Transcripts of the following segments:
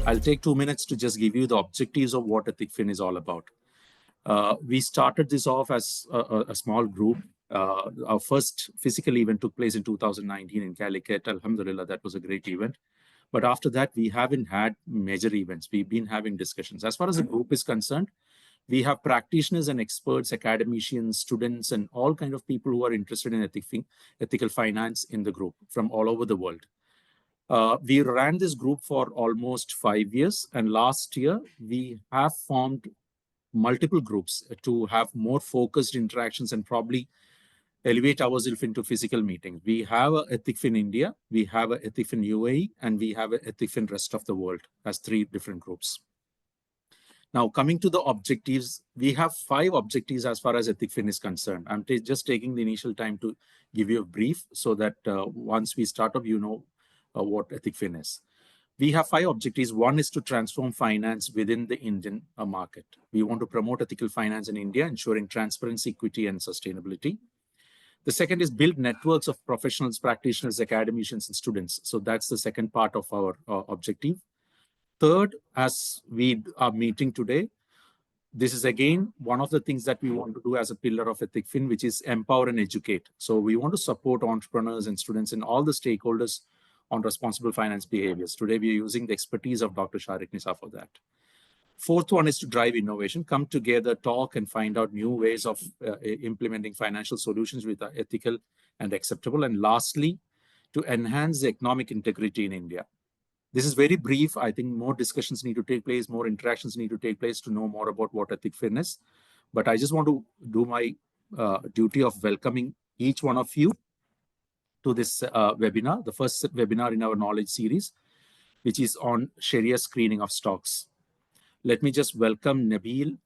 I'll take 2 minutes to just give you the objectives of what Ethikfin is all about. We started this off as a small group. Our first physical event took place in 2019 in Calicut. Alhamdulillah, that was a great event. But after that, we haven't had major events. We've been having discussions. As far as the group is concerned, we have practitioners and experts, academicians, students, and all kind of people who are interested in ethical finance in the group from all over the world. We ran this group for almost 5 years, and last year we have formed multiple groups to have more focused interactions and probably elevate ourselves into physical meetings. We have a Ethikfin India, we have a Ethikfin UAE, and we have a Ethikfin rest of the world as 3 different groups. Now, coming to the objectives, we have 5 objectives as far as Ethikfin is concerned. I'm just taking the initial time to give you a brief so that once we start up, you know what Ethikfin is. We have 5 objectives. One is to transform finance within the Indian market. We want to promote ethical finance in India, ensuring transparency, equity, and sustainability. The second is build networks of professionals, practitioners, academicians, and students. So that's the second part of our objective. Third, as we are meeting today, this is again one of the things that we want to do as a pillar of Ethikfin, which is empower and educate. So we want to support entrepreneurs and students and all the stakeholders on responsible finance behaviors. Today, we are using the expertise of Dr. Shariq Nisar for that. Fourth one is to drive innovation, come together, talk, and find out new ways of implementing financial solutions which are ethical and acceptable. And lastly, to enhance the economic integrity in India. This is very brief. I think more discussions need to take place, more interactions need to take place to know more about what Ethikfin is. But I just want to do my duty of welcoming each one of you to this webinar, the first webinar in our knowledge series, which is on Sharia screening of stocks. Let me just welcome Nabil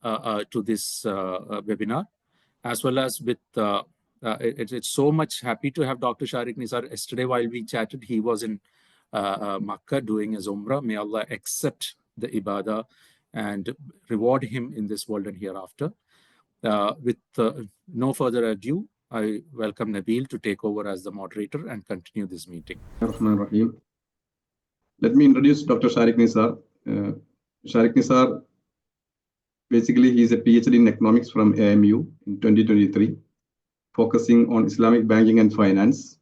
to this webinar, as well as with, it's so much happy to have Dr. Shariq Nisar. Yesterday, while we chatted, he was in Makkah doing his Umrah. May Allah accept the ibadah and reward him in this world and hereafter. With no further ado, I welcome Nabil to take over as the moderator and continue this meeting. Let me introduce Dr. Shariq Nisar. Shariq Nisar, basically, he is a PhD in economics from AMU in 2023, focusing on Islamic banking and finance.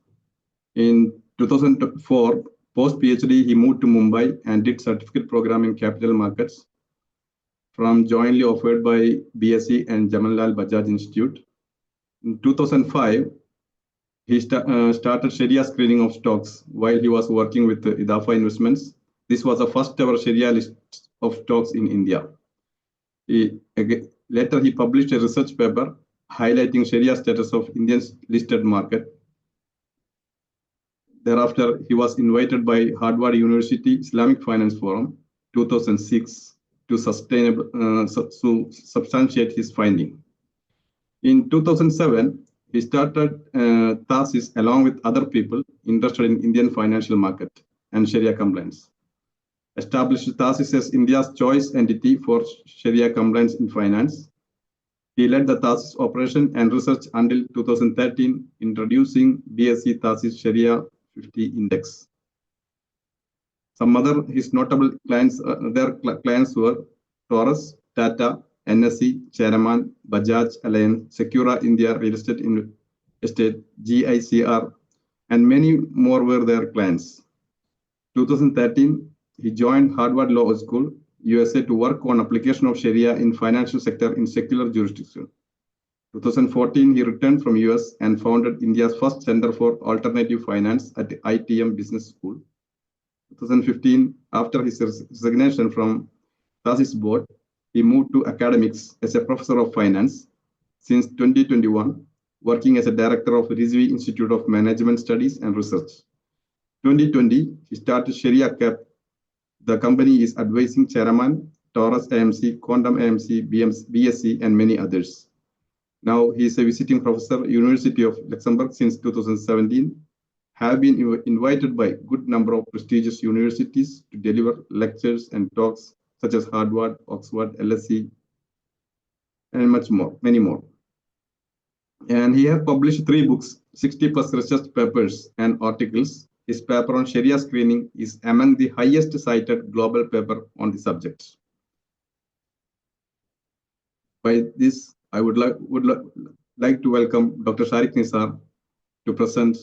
In 2004, post-PhD, he moved to Mumbai and did certificate program in capital markets from jointly offered by BSc and Jamanlal Bajaj Institute. In 2005, he started Sharia screening of stocks while he was working with Idafa Investments. This was the first ever Sharia list of stocks in India. Later, he published a research paper highlighting Sharia status of Indian listed market. Thereafter, he was invited by Harvard University Islamic Finance Forum 2006 to substantiate his finding. In 2007, he started Thasis along with other people interested in Indian financial market and Sharia compliance. Established Thasis as India's choice entity for Sharia compliance in finance. He led the Thasis operation and research until 2013, introducing BSc Thasis Sharia 50 Index. Some other his notable clients, their clients were Taurus, Tata, NSE, Chairman, Bajaj Alliance, Secura India Real Estate, GICR, and many more were their clients. 2013, he joined Harvard Law School, USA to work on application of Sharia in financial sector in secular jurisdiction. 2014, he returned from US and founded India's first Center for Alternative Finance at the ITM Business School. 2015, after his resignation from Thasis board, he moved to academics as a professor of finance. Since 2021, working as a director of Rizvi Institute of Management Studies and Research. 2020, he started ShariahCap. The company is advising Chairman, Taurus AMC, Quantum AMC, BSc, and many others. Now he is a visiting professor, University of Luxembourg since 2017, have been invited by a good number of prestigious universities to deliver lectures and talks such as Harvard, Oxford, LSE, and many more. And he has published 3 books, 60+ research papers and articles, His paper on Sharia screening is among the highest cited global paper on the subject. By this, I would like to welcome Dr. Shariq Nisar to present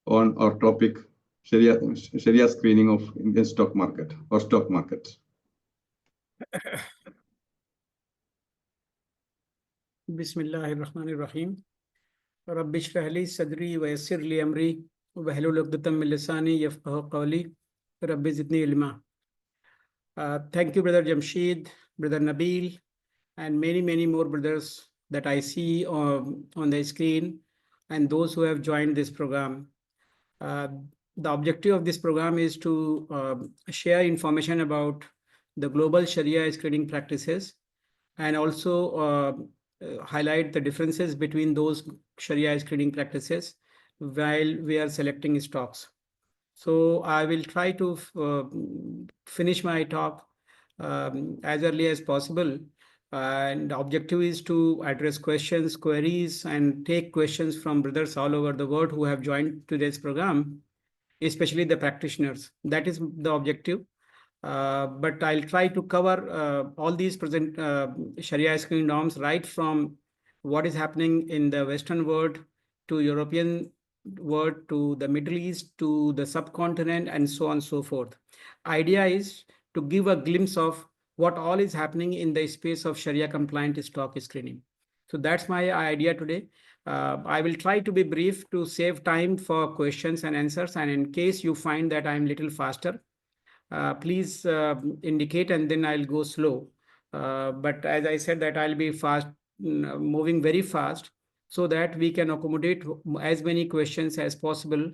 on our topic Sharia screening of Indian stock market or stock market. Bismillahirrahmanirrahim. Rabbi shrah li sadri wa yassir li amri wahlul 'uqdatam min lisani yafqahu qawli. Rabbi zidni ilma. Thank you, Brother Jamshed, Brother Nabil, and many more brothers that I see on the screen, and those who have joined this program. The objective of this program is to share information about the global Sharia screening practices, and also highlight the differences between those Sharia screening practices while we are selecting stocks. So I will try to finish my talk as early as possible. And the objective is to address questions, queries, and take questions from brothers all over the world who have joined today's program, especially the practitioners. That is the objective. But I'll try to cover all these present Sharia screening norms, right from what is happening in the Western world to European world to the Middle East to the subcontinent and so on and so forth. Idea is to give a glimpse of what all is happening in the space of Sharia compliant stock screening. So that's my idea today. I will try to be brief to save time for questions and answers. And in case you find that I'm little faster, please indicate, and then I'll go slow. But as I said that I'll be fast, moving very fast, so that we can accommodate as many questions as possible.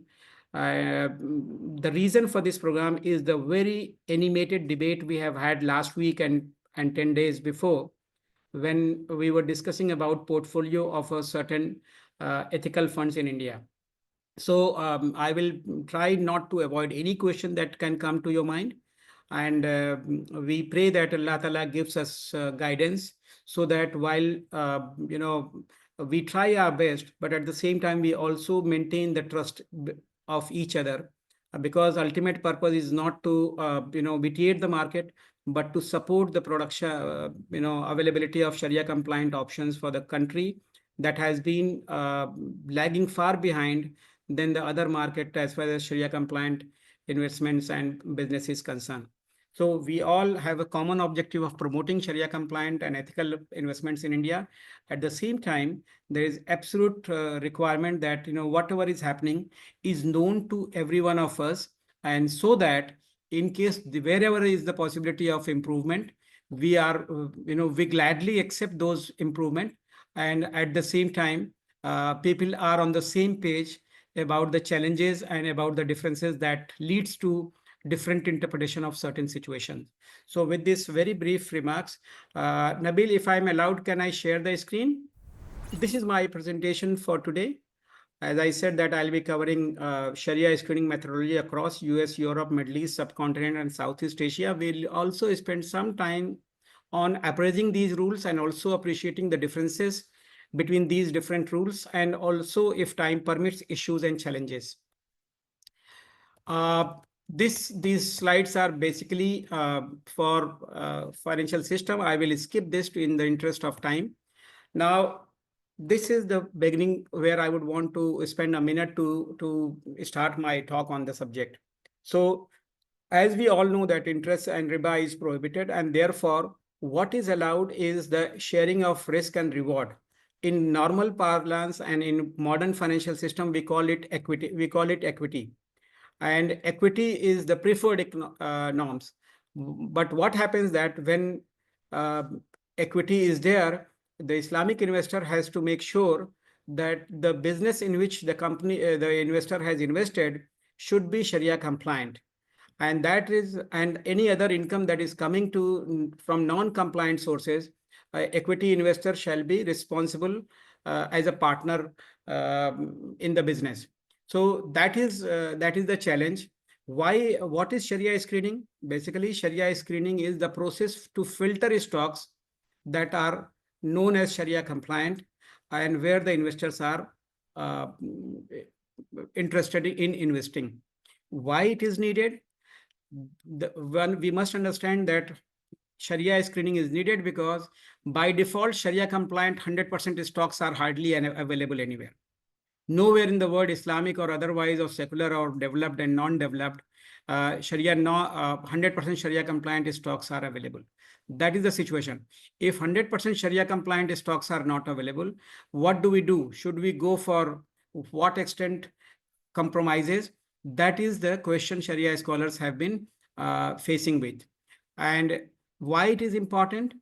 The reason for this program is the very animated debate we have had last week and 10 days before, when we were discussing about portfolio of a certain ethical funds in India. So I will try not to avoid any question that can come to your mind. And we pray that Allah Ta'ala gives us guidance, so that while, we try our best, but at the same time, we also maintain the trust of each other, because ultimate purpose is not to, vitiate the market, but to support the production, availability of Sharia compliant options for the country that has been lagging far behind than the other market as far as Sharia compliant investments and business is concerned. So we all have a common objective of promoting Sharia compliant and ethical investments in India. At the same time, there is absolute requirement that whatever is happening is known to every one of us, and so that in case wherever is the possibility of improvement, we are we gladly accept those improvement, and at the same time people are on the same page about the challenges and about the differences that leads to different interpretation of certain situations. So with this very brief remarks, Nabil, if I'm allowed, can I share the screen? This is my presentation for today. As I said that I'll be covering Sharia screening methodology across US, Europe, Middle East, subcontinent, and Southeast Asia. We'll also spend some time on appraising these rules and also appreciating the differences between these different rules, and also, if time permits, issues and challenges. These slides are basically for financial system. I will skip this in the interest of time. Now, this is the beginning where I would want to spend a minute to start my talk on the subject. So, as we all know that interest and riba is prohibited, and therefore what is allowed is the sharing of risk and reward. In normal parlance and in modern financial system, we call it equity. And equity is the preferred norms. But what happens that when equity is there, the Islamic investor has to make sure that the business in which the company, the investor has invested, should be Sharia compliant. And that is, and any other income that is coming to from non-compliant sources, equity investor shall be responsible as a partner in the business. So that is the challenge. Why? What is Sharia screening? Basically, Sharia screening is the process to filter stocks that are known as Sharia compliant, and where the investors are interested in investing. Why it is needed? One, we must understand that Sharia screening is needed because by default, Sharia compliant 100% stocks are hardly available anywhere. Nowhere in the world, Islamic or otherwise, or secular or developed and non-developed, 100% Sharia compliant stocks are available. That is the situation. If 100% Sharia compliant stocks are not available, what do we do? Should we go for what extent compromises? That is the question Sharia scholars have been facing with. And why it is important?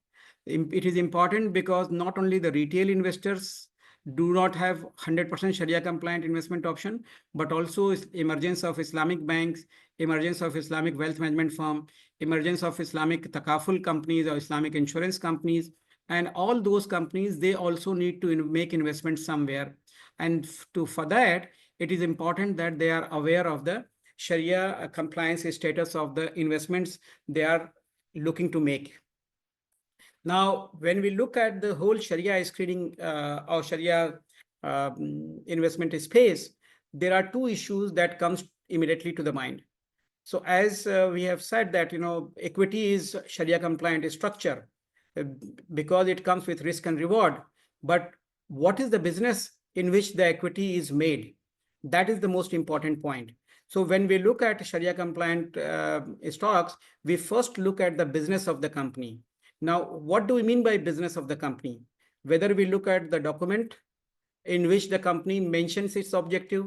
It is important because not only the retail investors do not have 100% Sharia compliant investment option, but also emergence of Islamic banks, emergence of Islamic wealth management firm, emergence of Islamic takaful companies or Islamic insurance companies, and all those companies, they also need to make investments somewhere. And for that, it is important that they are aware of the Sharia compliance status of the investments they are looking to make. Now, when we look at the whole Sharia screening or Sharia investment space, there are two issues that comes immediately to the mind. So as we have said that, equity is Sharia compliant structure because it comes with risk and reward. But what is the business in which the equity is made? That is the most important point. So when we look at Sharia compliant stocks, we first look at the business of the company. Now, what do we mean by business of the company? Whether we look at the document in which the company mentions its objective,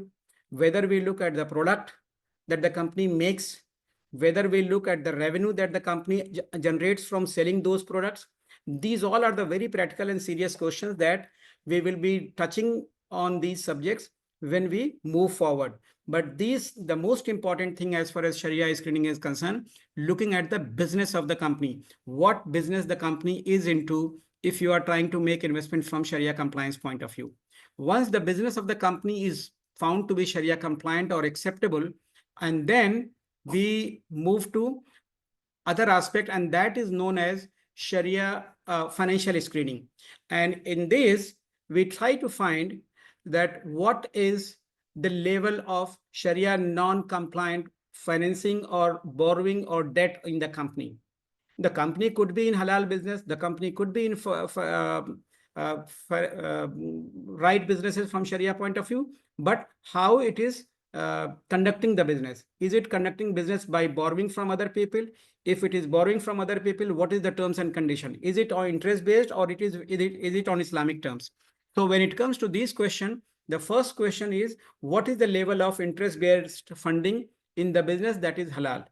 whether we look at the product that the company makes, whether we look at the revenue that the company generates from selling those products, these all are the very practical and serious questions that we will be touching on these subjects when we move forward. But the most important thing as far as Sharia screening is concerned, looking at the business of the company, what business the company is into if you are trying to make investment from Sharia compliance point of view. Once the business of the company is found to be Sharia compliant or acceptable, and then we move to other aspect, and that is known as Sharia financial screening. And in this, we try to find that what is the level of Sharia non-compliant financing or borrowing or debt in the company. The company could be in halal business. The company could be in right businesses from Sharia point of view. But how it is conducting the business? Is it conducting business by borrowing from other people? If it is borrowing from other people, what is the terms and condition? Is it on interest based or is it on Islamic terms? So when it comes to this question, the first question is, what is the level of interest-based funding in the business that is halal?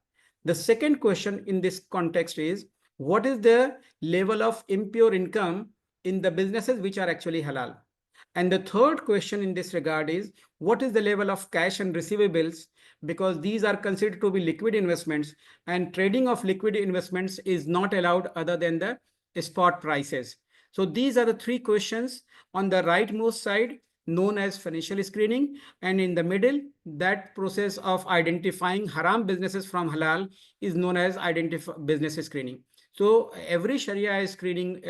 The second question in this context is, what is the level of impure income in the businesses which are actually halal? And the third question in this regard is, what is the level of cash and receivables? Because these are considered to be liquid investments, and trading of liquid investments is not allowed other than the spot prices. So these are the three questions on the rightmost side, known as financial screening, and in the middle, that process of identifying haram businesses from halal is known as business screening. So every Sharia screening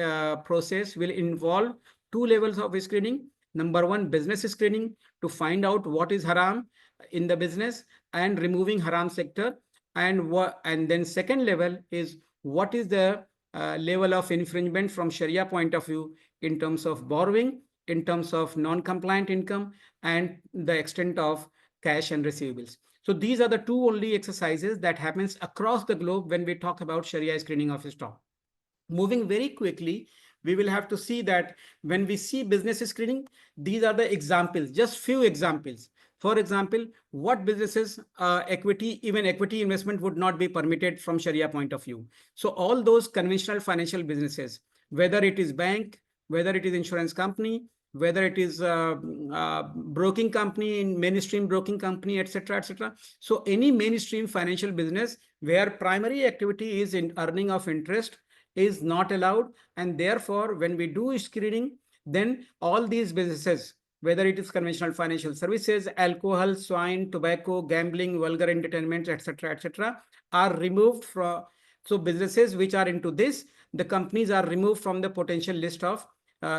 process will involve two levels of screening. Number one, business screening to find out what is haram in the business and removing haram sector, and then second level is what is the level of infringement from Sharia point of view in terms of borrowing, in terms of non-compliant income, and the extent of cash and receivables. So these are the two only exercises that happens across the globe when we talk about Sharia screening of stock. Moving very quickly, we will have to see that when we see business screening, these are the examples, just few examples. For example, what businesses even equity investment would not be permitted from Sharia point of view. So all those conventional financial businesses, whether it is bank, whether it is insurance company, whether it is broking company, in mainstream broking company, etc., etc. So any mainstream financial business where primary activity is in earning of interest is not allowed, and therefore when we do screening, then all these businesses, whether it is conventional financial services, alcohol, swine, tobacco, gambling, vulgar entertainment, etc., etc., are removed from. So businesses which are into this, the companies are removed from the potential list of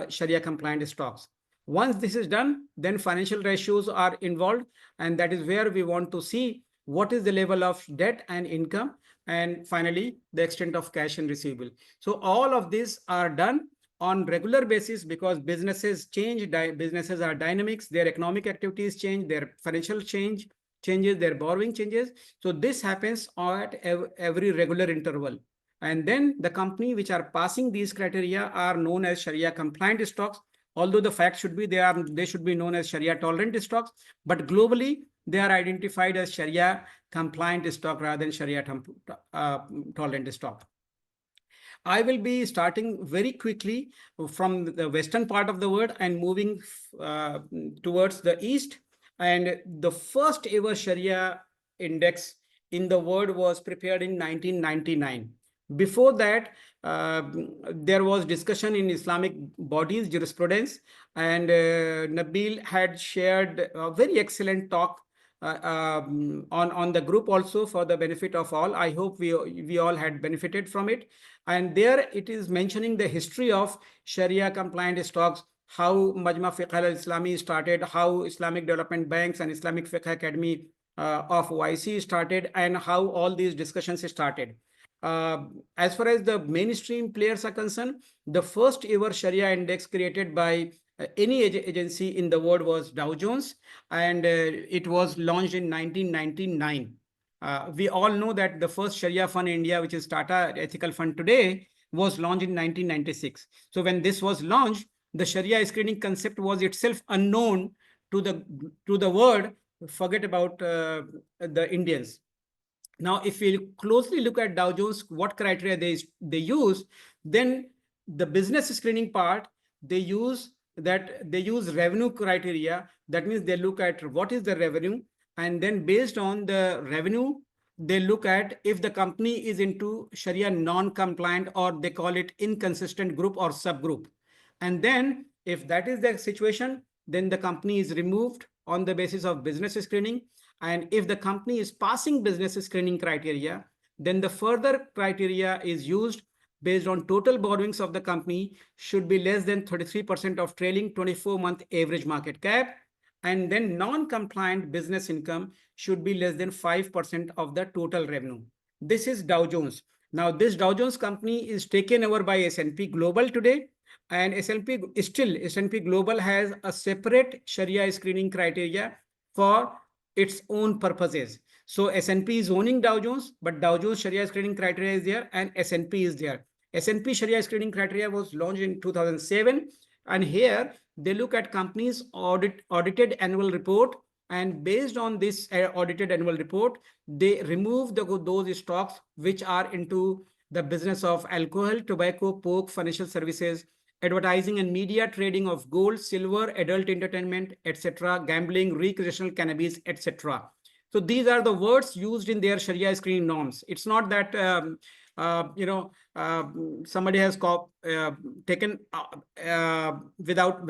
Sharia compliant stocks. Once this is done, then financial ratios are involved, and that is where we want to see what is the level of debt and income, and finally, the extent of cash and receivable. So all of these are done on regular basis because businesses change, businesses are dynamics, their economic activities change, their financial changes, their borrowing changes. So this happens at every regular interval. And then the company which are passing these criteria are known as Sharia compliant stocks. Although the fact should be they should be known as Sharia tolerant stocks, but globally they are identified as Sharia compliant stock rather than Sharia tolerant stock. I will be starting very quickly from the western part of the world and moving towards the east. And the first ever Sharia index in the world was prepared in 1999. Before that, there was discussion in Islamic bodies, jurisprudence, and Nabil had shared a very excellent talk on the group also for the benefit of all. I hope we all had benefited from it. And there it is mentioning the history of Sharia compliant stocks, how Majma Fiqh al-Islami started, how Islamic Development Banks and Islamic Fiqh Academy of YC started, and how all these discussions started. As far as the mainstream players are concerned, the first ever Sharia index created by any agency in the world was Dow Jones, and it was launched in 1999. We all know that the first Sharia fund in India, which is Tata Ethical Fund today, was launched in 1996. So when this was launched, the Sharia screening concept was itself unknown to the world. Forget about the Indians. Now, if we closely look at Dow Jones, what criteria they use, then the business screening part, they use revenue criteria. That means they look at what is the revenue, and then based on the revenue, they look at if the company is into Sharia non-compliant, or they call it inconsistent group or subgroup. And then if that is the situation, then the company is removed on the basis of business screening. And if the company is passing business screening criteria, then the further criteria is used based on total borrowings of the company should be less than 33% of trailing 24-month average market cap. And then non-compliant business income should be less than 5% of the total revenue. This is Dow Jones. Now, this Dow Jones company is taken over by S&P Global today. And S&P Global has a separate Sharia screening criteria for its own purposes. So S&P is owning Dow Jones, but Dow Jones Sharia screening criteria is there and S&P is there. S&P Sharia screening criteria was launched in 2007. And here they look at companies' audited annual report. And based on this audited annual report, they remove those stocks which are into the business of alcohol, tobacco, pork, financial services, advertising and media, trading of gold, silver, adult entertainment, etc., gambling, recreational cannabis, etc. So these are the words used in their Sharia screening norms. It's not that somebody has taken without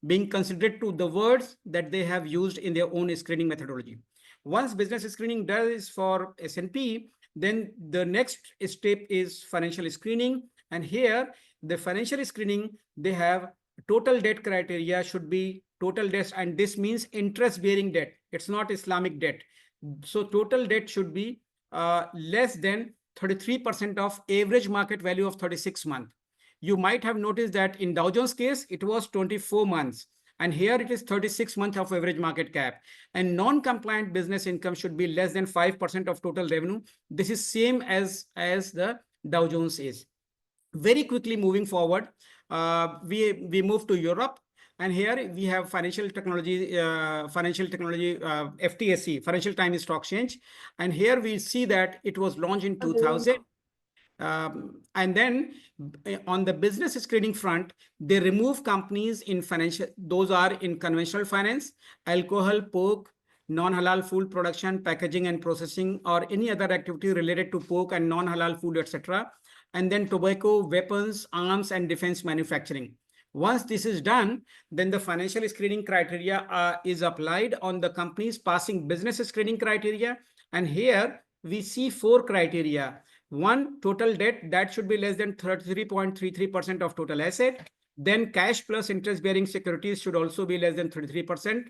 being considerate to the words that they have used in their own screening methodology. Once business screening does for S&P, then the next step is financial screening. And here, the financial screening, they have total debt criteria should be total debt, and this means interest-bearing debt. It's not Islamic debt. So total debt should be less than 33% of average market value of 36 months. You might have noticed that in Dow Jones case, it was 24 months. And here it is 36 months of average market cap. And non-compliant business income should be less than 5% of total revenue. This is same as the Dow Jones is. Very quickly moving forward, we move to Europe, and here we have financial technology, FTSE, Financial Times Stock Exchange, and here we see that it was launched in 2000. And then on the business screening front, they remove companies in financial, those are in conventional finance, alcohol, pork, non-halal food production, packaging and processing, or any other activity related to pork and non-halal food, etc. And then tobacco, weapons, arms, and defense manufacturing. Once this is done, then the financial screening criteria is applied on the companies passing business screening criteria. And here we see 4 criteria. 1, total debt, that should be less than 33.33% of total asset. Then cash plus interest-bearing securities should also be less than 33%.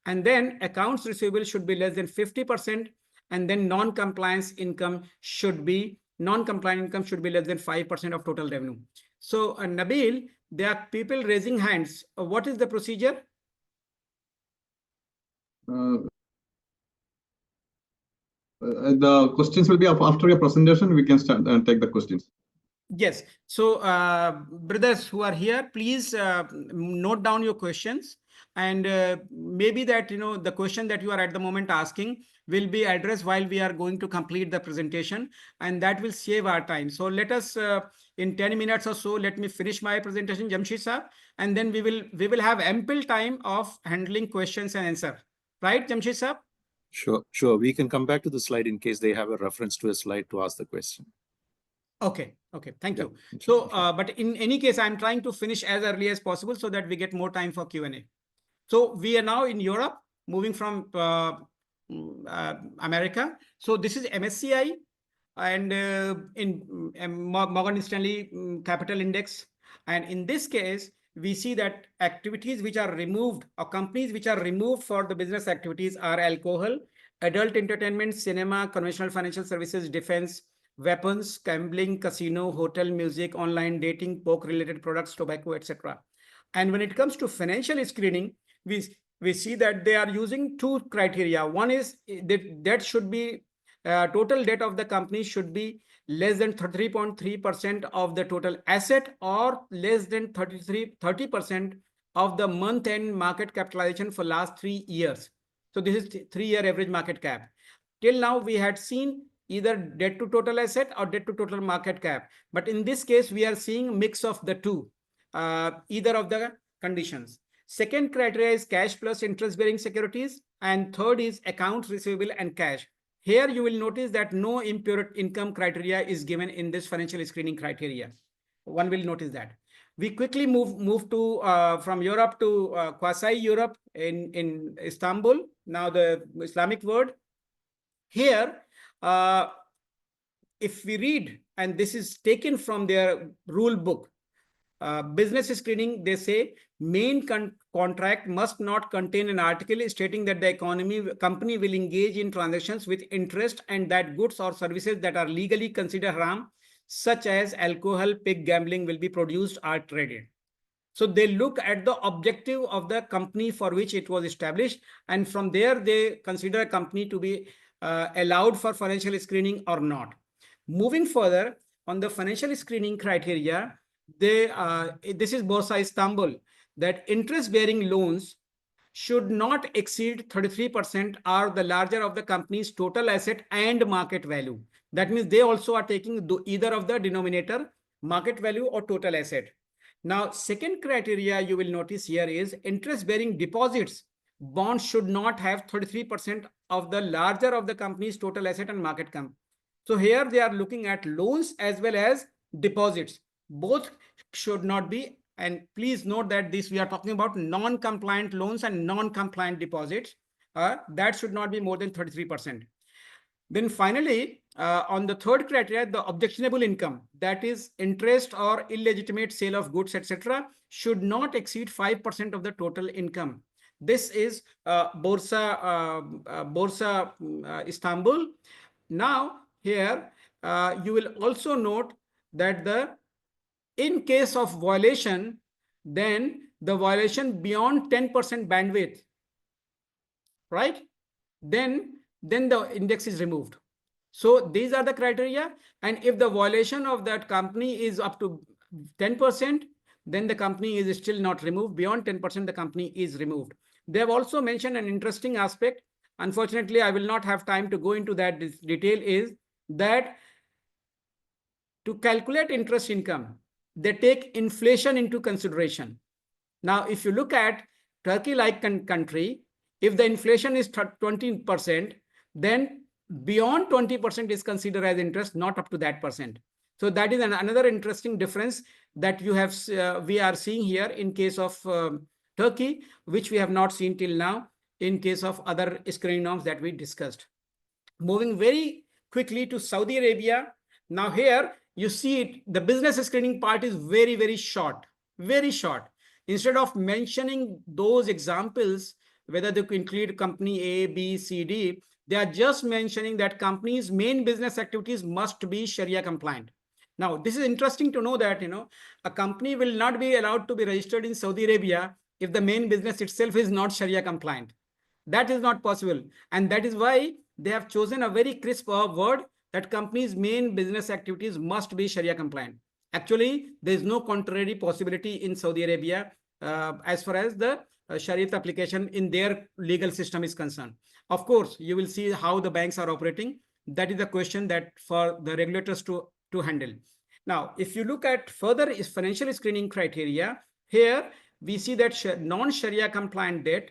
And then accounts receivable should be less than 50%. And then non-compliant income should be less than 5% of total revenue. So Nabil, there are people raising hands. What is the procedure? The questions will be after your presentation. We can start and take the questions. Yes. So brothers who are here, please note down your questions. And maybe that, the question that you are at the moment asking will be addressed while we are going to complete the presentation, and that will save our time. So let us, in 10 minutes or so, let me finish my presentation, Jamshid sir, and then we will have ample time of handling questions and answer. Right, Jamshid sir? Sure. We can come back to the slide in case they have a reference to a slide to ask the question. Okay. Thank you. Yeah, So, sure. but in any case, I'm trying to finish as early as possible so that we get more time for Q&A. So we are now in Europe, moving from America. So this is MSCI and in Morgan Stanley Capital Index. And in this case, we see that activities which are removed, or companies which are removed for the business activities, are alcohol, adult entertainment, cinema, conventional financial services, defense, weapons, gambling, casino, hotel, music, online dating, poke-related products, tobacco, etc. And when it comes to financial screening, we see that they are using two criteria. One is that debt should be, total debt of the company should be less than 33.3% of the total asset, or less than 30% of the month-end market capitalization for last 3 years. So this is 3-year average market cap. Till now, we had seen either debt to total asset or debt to total market cap. But in this case, we are seeing mix of the two, either of the conditions. Second criteria is cash plus interest-bearing securities. And third is accounts receivable and cash. Here you will notice that no impure income criteria is given in this financial screening criteria. One will notice that. We quickly move to from Europe to quasi-Europe in Istanbul, now the Islamic world. Here, if we read, and this is taken from their rule book, business screening, they say main contract must not contain an article stating that the company will engage in transactions with interest, and that goods or services that are legally considered haram, such as alcohol, pig gambling, will be produced or traded. So they look at the objective of the company for which it was established, and from there they consider a company to be allowed for financial screening or not. Moving further on the financial screening criteria, this is Borsa Istanbul, that interest-bearing loans should not exceed 33% or the larger of the company's total asset and market value. That means they also are taking either of the denominator, market value or total asset. Now, second criteria you will notice here is interest-bearing deposits. Bonds should not have 33% of the larger of the company's total asset and market cap. So here they are looking at loans as well as deposits. Both should not be, and please note that this we are talking about non-compliant loans and non-compliant deposits. That should not be more than 33%. Then finally, on the third criteria, the objectionable income, that is interest or illegitimate sale of goods, etc., should not exceed 5% of the total income. This is Borsa Istanbul. Now here you will also note that in case of violation, then the violation beyond 10% bandwidth, right? Then the index is removed. So these are the criteria. And if the violation of that company is up to 10%, then the company is still not removed. Beyond 10%, the company is removed. They have also mentioned an interesting aspect. Unfortunately, I will not have time to go into that detail, is that to calculate interest income, they take inflation into consideration. Now, if you look at Turkey-like country, if the inflation is 20%, then beyond 20% is considered as interest, not up to that percent. So that is another interesting difference that you have we are seeing here in case of Turkey, which we have not seen till now in case of other screening norms that we discussed. Moving very quickly to Saudi Arabia. Now here you see it, the business screening part is very, very short, very short. Instead of mentioning those examples whether they include company A, B, C, D, they are just mentioning that company's main business activities must be Sharia compliant. Now, this is interesting to know that, a company will not be allowed to be registered in Saudi Arabia if the main business itself is not Sharia compliant. That is not possible. And that is why they have chosen a very crisp word that company's main business activities must be Sharia compliant. Actually, there is no contrary possibility in Saudi Arabia as far as the Shariah application in their legal system is concerned. Of course, you will see how the banks are operating. That is the question that for the regulators to handle. Now, if you look at further financial screening criteria, here we see that non-Sharia compliant debt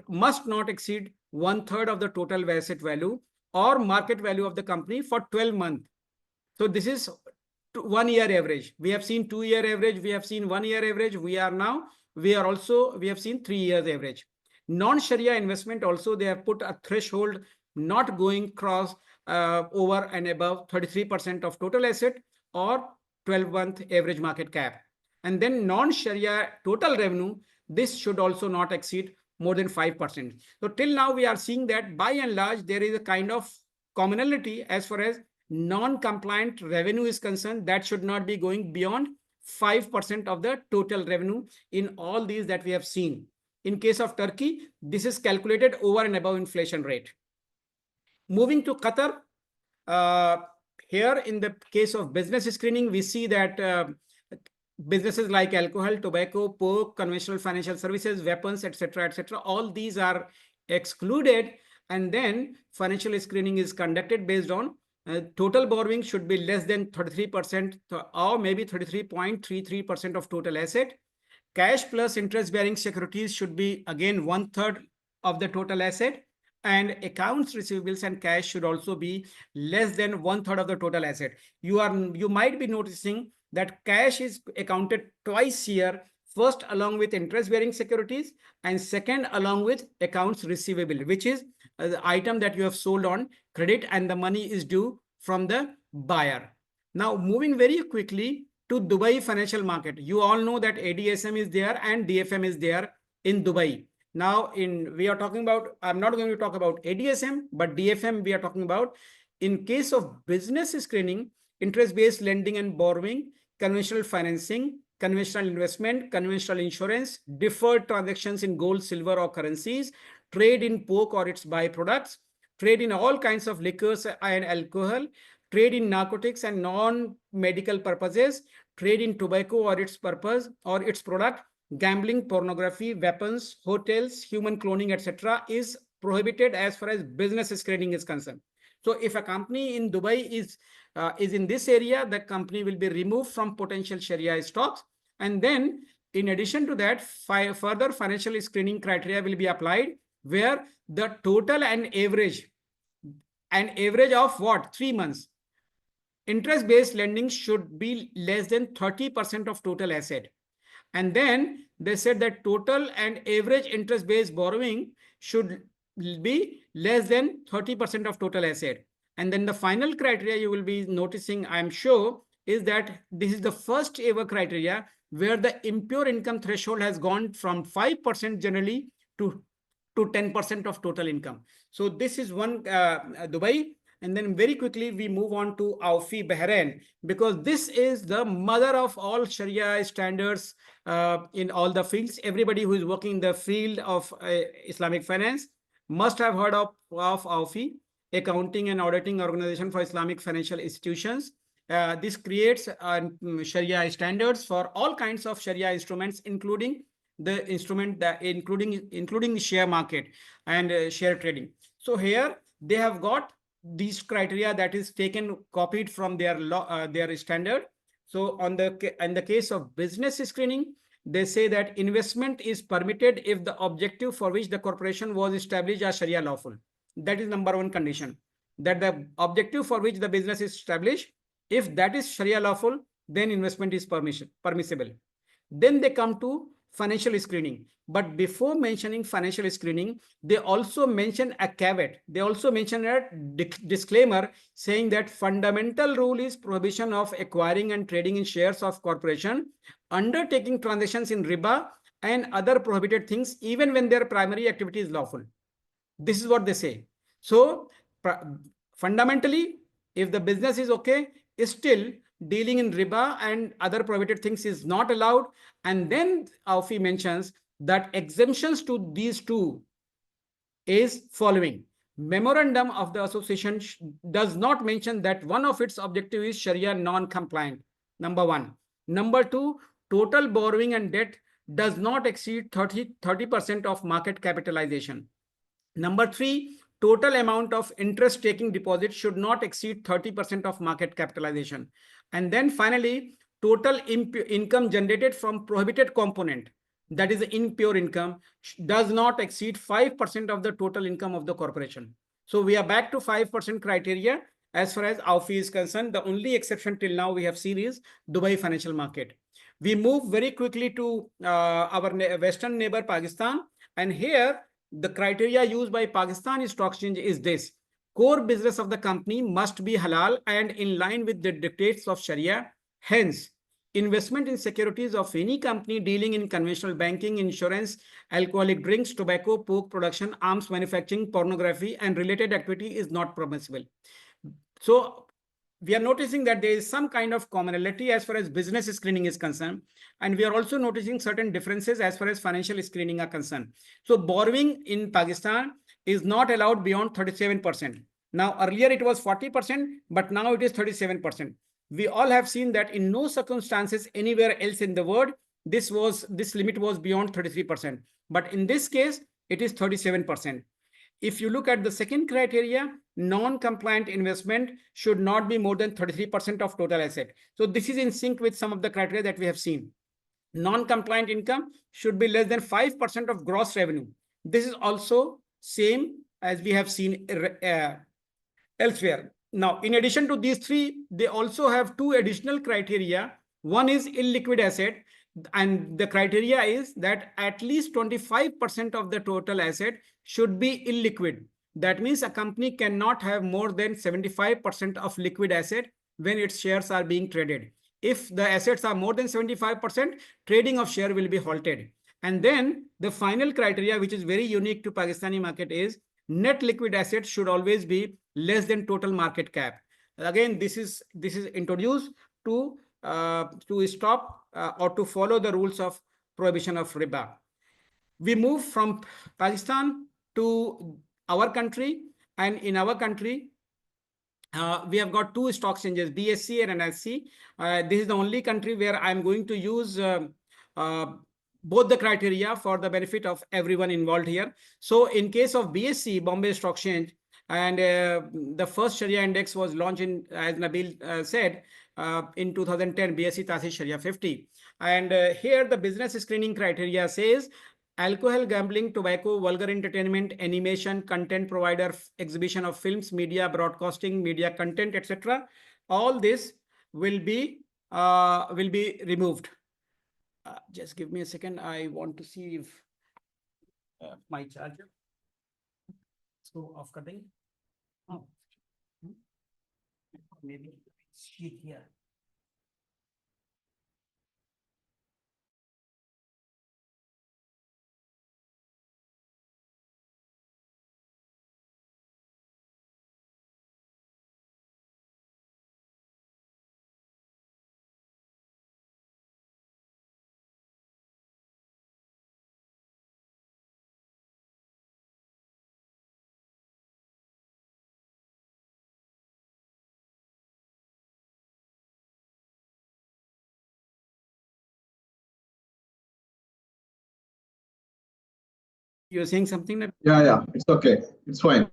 must not exceed 1/3 of the total asset value or market value of the company for 12 months. So this is 1 year average. We have seen 2 year average. We have seen 1 year average. We have seen 3 years average. Non-Sharia investment also, they have put a threshold not going cross over and above 33% of total asset or 12-month average market cap. And then non-Sharia total revenue, this should also not exceed more than 5%. So till now, we are seeing that by and large, there is a kind of commonality as far as non-compliant revenue is concerned. That should not be going beyond 5% of the total revenue in all these that we have seen. In case of Turkey, this is calculated over and above inflation rate. Moving to Qatar, here in the case of business screening, we see that businesses like alcohol, tobacco, pork, conventional financial services, weapons, etc., all these are excluded. And then financial screening is conducted based on total borrowing should be less than 33% or maybe 33.33% of total asset. Cash plus interest-bearing securities should be again 1/3 of the total asset. And accounts receivables and cash should also be less than 1/3 of the total asset. You might be noticing that cash is accounted twice here, first along with interest-bearing securities and second along with accounts receivable, which is the item that you have sold on credit and the money is due from the buyer. Now, moving very quickly to Dubai financial market. You all know that ADSM is there and DFM is there in Dubai. Now, we are talking about, I'm not going to talk about ADSM, but DFM we are talking about. In case of business screening, interest-based lending and borrowing, conventional financing, conventional investment, conventional insurance, deferred transactions in gold, silver, or currencies, trade in pork or its byproducts, trade in all kinds of liquors and alcohol, trade in narcotics and non-medical purposes, trade in tobacco or its purpose or its product, gambling, pornography, weapons, hotels, human cloning, etc. is prohibited as far as business screening is concerned. So if a company in Dubai is in this area, the company will be removed from potential Sharia stocks. And then in addition to that, further financial screening criteria will be applied where the total and average of what? 3 months. Interest-based lending should be less than 30% of total asset. And then they said that total and average interest-based borrowing should be less than 30% of total asset. And then the final criteria you will be noticing, I'm sure, is that this is the first ever criteria where the impure income threshold has gone from 5% generally to 10% of total income. So this is one Dubai. And then very quickly, we move on to AUFI Bahrain, because this is the mother of all Sharia standards in all the fields. Everybody who is working in the field of Islamic finance must have heard of AUFI, Accounting and Auditing Organization for Islamic Financial Institutions. This creates Sharia standards for all kinds of Sharia instruments, including the instrument that including the share market and share trading. So here they have got these criteria that is copied from their law, their standard. So in the case of business screening, they say that investment is permitted if the objective for which the corporation was established are Sharia lawful. That is number one condition, that the objective for which the business is established, if that is Sharia lawful, then investment is permissible. Then they come to financial screening. But before mentioning financial screening, they also mention a caveat. They also mention a disclaimer saying that fundamental rule is prohibition of acquiring and trading in shares of corporation, undertaking transactions in riba, and other prohibited things, even when their primary activity is lawful. This is what they say. So fundamentally, if the business is okay, still dealing in riba and other prohibited things is not allowed. And then Aufi mentions that exemptions to these two is following. Memorandum of the association does not mention that one of its objective is Sharia non-compliant. Number one. Number two, total borrowing and debt does not exceed 30% of market capitalization. Number three, total amount of interest taking deposit should not exceed 30% of market capitalization. And then finally, total income generated from prohibited component, that is impure income, does not exceed 5% of the total income of the corporation. So we are back to 5% criteria as far as Aufi is concerned. The only exception till now we have seen is Dubai financial market. We move very quickly to our Western neighbor, Pakistan. And here, the criteria used by Pakistan Stock Exchange is this: core business of the company must be halal and in line with the dictates of Sharia. Hence, investment in securities of any company dealing in conventional banking, insurance, alcoholic drinks, tobacco, pork production, arms manufacturing, pornography, and related activity is not permissible. So we are noticing that there is some kind of commonality as far as business screening is concerned. And we are also noticing certain differences as far as financial screening are concerned. So borrowing in Pakistan is not allowed beyond 37%. Now, earlier it was 40%, but now it is 37%. We all have seen that in no circumstances anywhere else in the world, this limit was beyond 33%. But in this case, it is 37%. If you look at the second criteria, non-compliant investment should not be more than 33% of total asset. So this is in sync with some of the criteria that we have seen. Non-compliant income should be less than 5% of gross revenue. This is also same as we have seen elsewhere. Now, in addition to these three, they also have two additional criteria. One is illiquid asset. And the criteria is that at least 25% of the total asset should be illiquid. That means a company cannot have more than 75% of liquid asset when its shares are being traded. If the assets are more than 75%, trading of share will be halted. And then the final criteria, which is very unique to Pakistani market, is net liquid assets should always be less than total market cap. Again, this is introduced to stop or to follow the rules of prohibition of riba. We move from Pakistan to our country, and in our country, we have got two stock exchanges, BSE and NSE. This is the only country where I'm going to use both the criteria for the benefit of everyone involved here. So in case of BSE, Bombay Stock Exchange, and the first Sharia index was launched in, as Nabil said, in 2010, BSE Tasis Sharia 50. And here the business screening criteria says alcohol, gambling, tobacco, vulgar entertainment, animation, content provider, exhibition of films, media, broadcasting, media content, etc. All this will be removed. Just give me a second. I want to see if my charger. So off cutting. Oh, maybe sheet here. You're saying something? Yeah, it's okay. It's fine.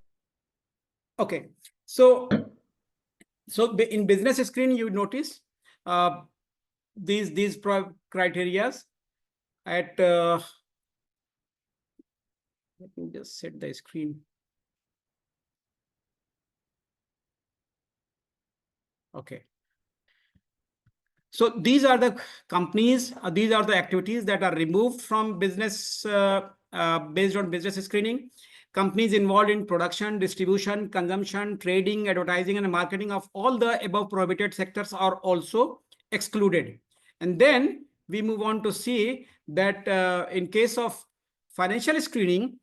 Okay. So in business screen, you notice these criteria at let me just set the screen. Okay. So these are the companies, these are the activities that are removed from business based on business screening. Companies involved in production, distribution, consumption, trading, advertising, and marketing of all the above prohibited sectors are also excluded. And then we move on to see that in case of financial screening,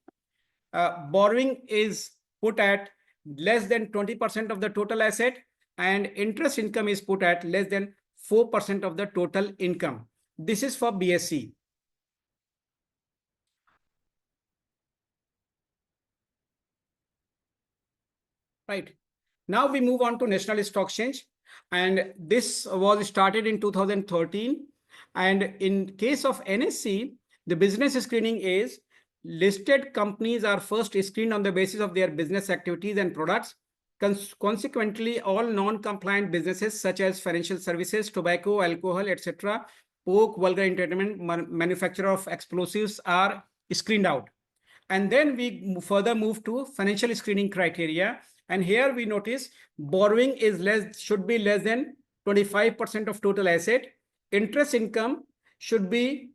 borrowing is put at less than 20% of the total asset, and interest income is put at less than 4% of the total income. This is for BSc. Right. Now we move on to National Stock Exchange, and this was started in 2013. And in case of NSE, the business screening is listed companies are first screened on the basis of their business activities and products. Consequently, all non-compliant businesses such as financial services, tobacco, alcohol, etc., pork, vulgar entertainment, manufacturer of explosives are screened out. And then we further move to financial screening criteria. And here we notice borrowing should be less than 25% of total asset. Interest income should be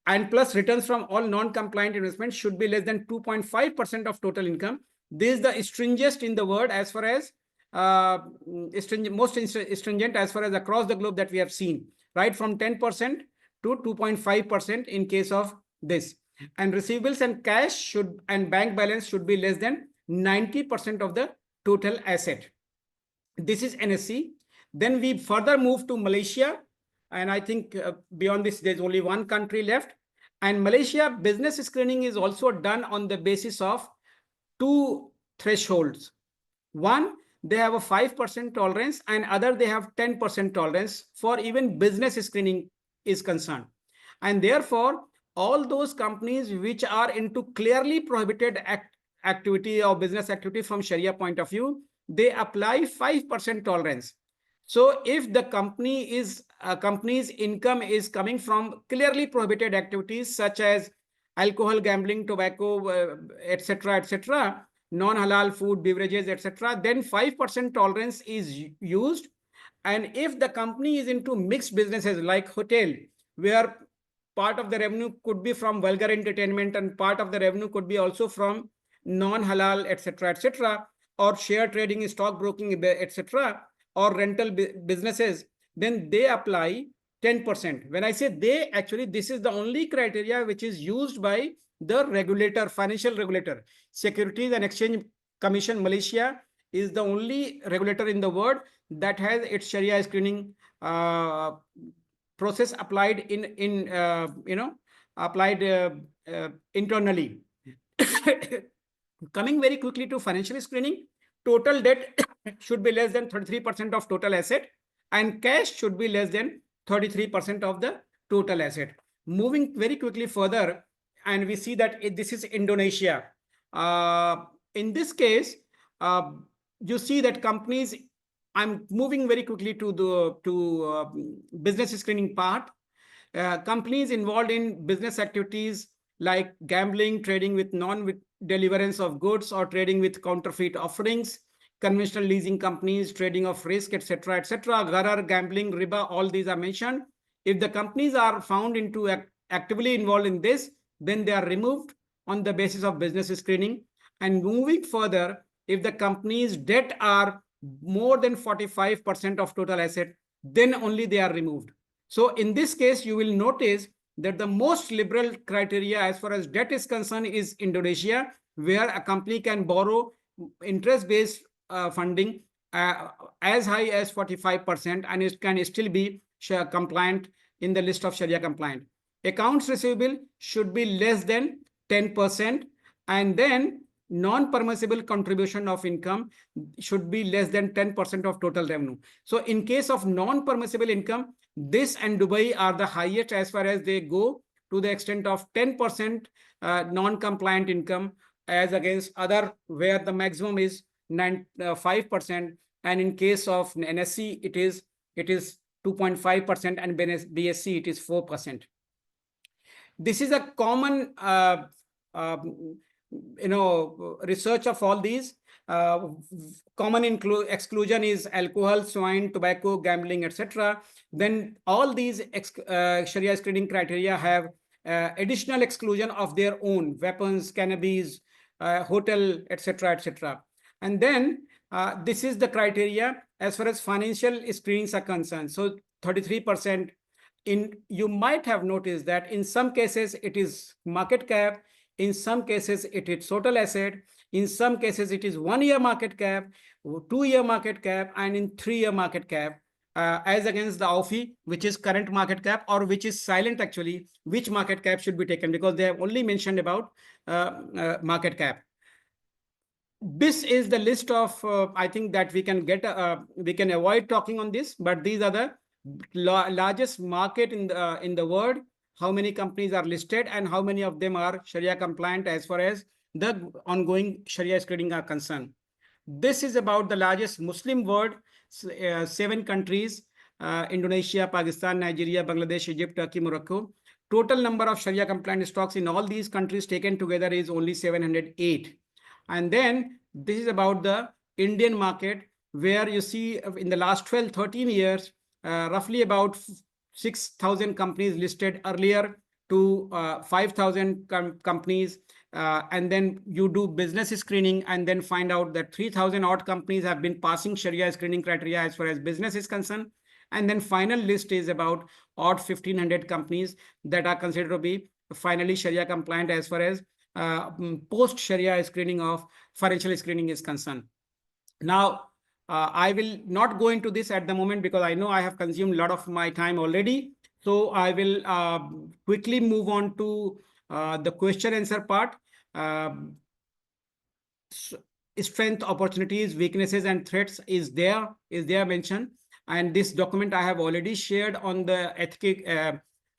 and plus returns from all non-compliant investments should be less than 2.5% of total income. This is the stringent in the world as far as most stringent as far as across the globe that we have seen, right from 10% to 2.5% in case of this. And receivables and cash and bank balance should be less than 90% of the total asset. This is NSE. Then we further move to Malaysia. And I think beyond this, there's only one country left. And Malaysia business screening is also done on the basis of two thresholds. One, they have a 5% tolerance, and other, they have 10% tolerance for even business screening is concerned. And therefore, all those companies which are into clearly prohibited activity or business activity from Sharia point of view, they apply 5% tolerance. So if the company's income is coming from clearly prohibited activities such as alcohol, gambling, tobacco, etc., non-halal food, beverages, etc., then 5% tolerance is used. And if the company is into mixed businesses like hotel, where part of the revenue could be from vulgar entertainment and part of the revenue could be also from non-halal, etc., or share trading, stock broking, etc., or rental businesses, then they apply 10%. When I say they, actually, this is the only criteria which is used by the regulator, financial regulator. Securities and Exchange Commission Malaysia is the only regulator in the world that has its Sharia screening process applied internally. Coming very quickly to financial screening, total debt should be less than 33% of total asset, and cash should be less than 33% of the total asset. Moving very quickly further, and we see that this is Indonesia. In this case, you see that companies, I'm moving very quickly to the business screening part. Companies involved in business activities like gambling, trading with non-deliverance of goods, or trading with counterfeit offerings, conventional leasing companies, trading of risk, etc., gharar, gambling, riba, all these are mentioned. If the companies are found into actively involved in this, then they are removed on the basis of business screening. And moving further, if the company's debt are more than 45% of total asset, then only they are removed. So in this case, you will notice that the most liberal criteria as far as debt is concerned is Indonesia, where a company can borrow interest-based funding as high as 45%, and it can still be compliant in the list of Sharia compliant. Accounts receivable should be less than 10%, and then non-permissible contribution of income should be less than 10% of total revenue. So in case of non-permissible income, this and Dubai are the highest as far as they go, to the extent of 10% non-compliant income, as against other where the maximum is 5%, and in case of NSE it is 2.5%, and BSc it is 4%. This is a common research of all these. Common exclusion is alcohol, swine, tobacco, gambling, etc. Then all these Sharia screening criteria have additional exclusion of their own: weapons, cannabis, hotel, etc. And then this is the criteria as far as financial screenings are concerned. So 33%, you might have noticed that in some cases it is market cap, in some cases it is total asset, in some cases it is 1 year market cap, 2 year market cap, and in 3 year market cap, as against the AUFI, which is current market cap, or which is silent actually, which market cap should be taken, because they have only mentioned about market cap. This is the list of, I think that we can get, we can avoid talking on this, but these are the largest market in the world, how many companies are listed and how many of them are Sharia compliant as far as the ongoing Sharia screening are concerned. This is about the largest Muslim world, 7 countries, Indonesia, Pakistan, Nigeria, Bangladesh, Egypt, Turkey, Morocco. Total number of Sharia compliant stocks in all these countries taken together is only 708. And then this is about the Indian market, where you see in the last 12-13 years, roughly about 6,000 companies listed earlier to 5,000 companies. And then you do business screening and then find out that 3,000 odd companies have been passing Sharia screening criteria as far as business is concerned. And then final list is about odd 1,500 companies that are considered to be finally Sharia compliant as far as post Sharia screening of financial screening is concerned. Now, I will not go into this at the moment because I know I have consumed a lot of my time already. So I will quickly move on to the question answer part. Strength, opportunities, weaknesses, and threats is there mentioned. And this document I have already shared on the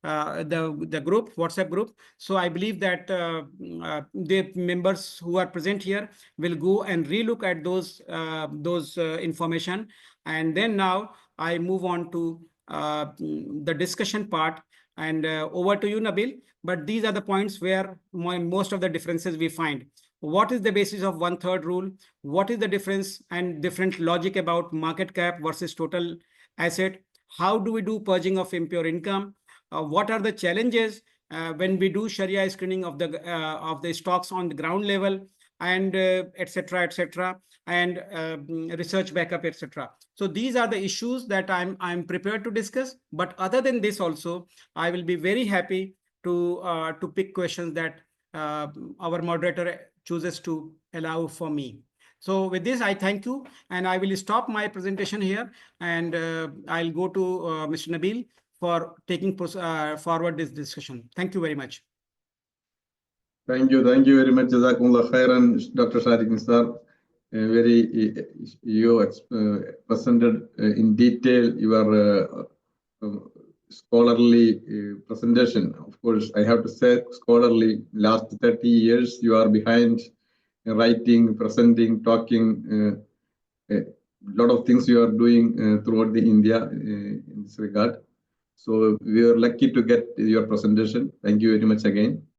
the group, WhatsApp group. So I believe that the members who are present here will go and relook at those information. And then now I move on to the discussion part, and over to you, Nabil. But these are the points where most of the differences we find. What is the basis of 1/3 rule? What is the difference and different logic about market cap versus total asset? How do we do purging of impure income? What are the challenges when we do Sharia screening of the stocks on the ground level, and etc., and research backup, etc. So these are the issues that I'm prepared to discuss. But other than this, also I will be very happy to pick questions that our moderator chooses to allow for me. So with this, I thank you, and I will stop my presentation here, and I'll go to Mr. Nabil for taking forward this discussion. Thank you very much. Thank you very much, Jazakumullah khairan, Dr. Shariq Nisar. You presented in detail your scholarly presentation. Of course, I have to say scholarly. Last 30 years, you are behind writing, presenting, talking. A lot of things you are doing throughout the India in this regard. So we are lucky to get your presentation. Thank you very much again.